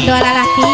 rombongan dua lalaki.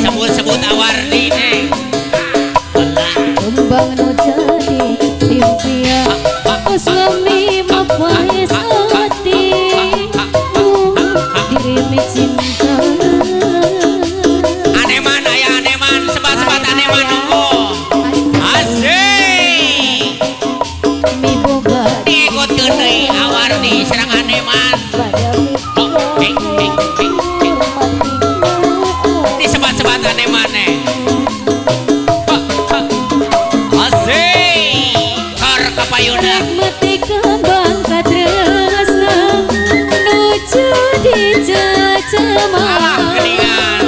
Sebut-sebut awardi neng kembang nu jadi impian suami mapais hati dirimi cinta aneman ayah aneman sebat-sebat aneman nunggu asik mi boga diikutkeun deui awardi serang aneman disebat-sebat aneman neng kapayuna mati kembang katresna nuju dicecema geningan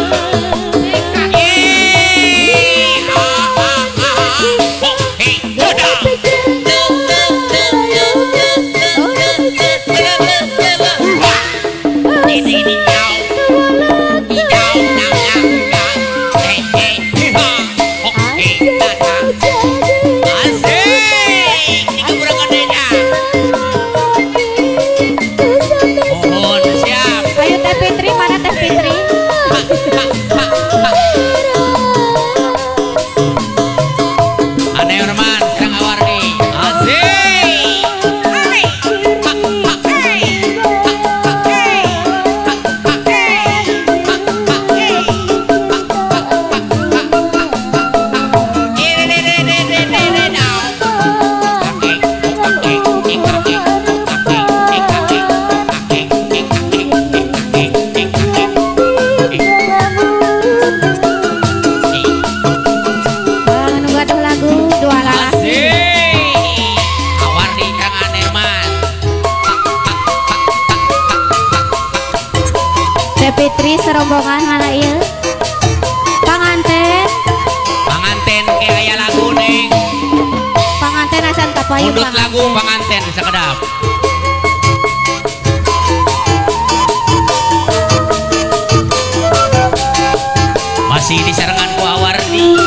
Fitri serombongan mana ieu panganten ke aya lagu neng panganten asan kapayun mundut lagu panganten sakedap masih disarengan ku awardi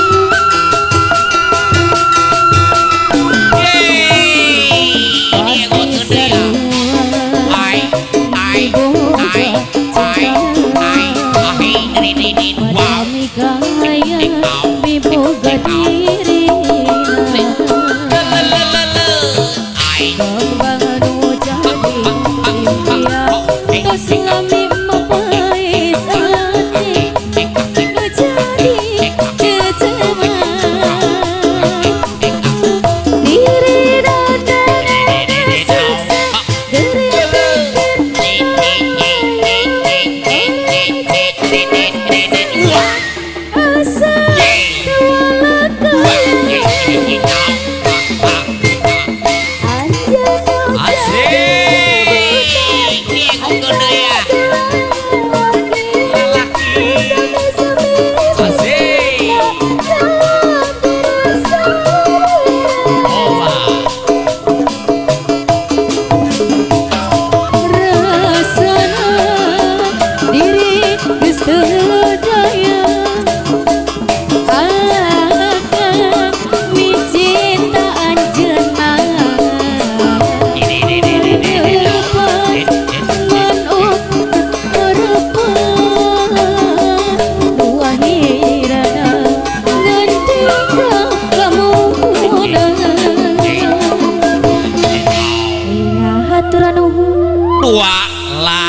dua la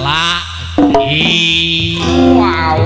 la wow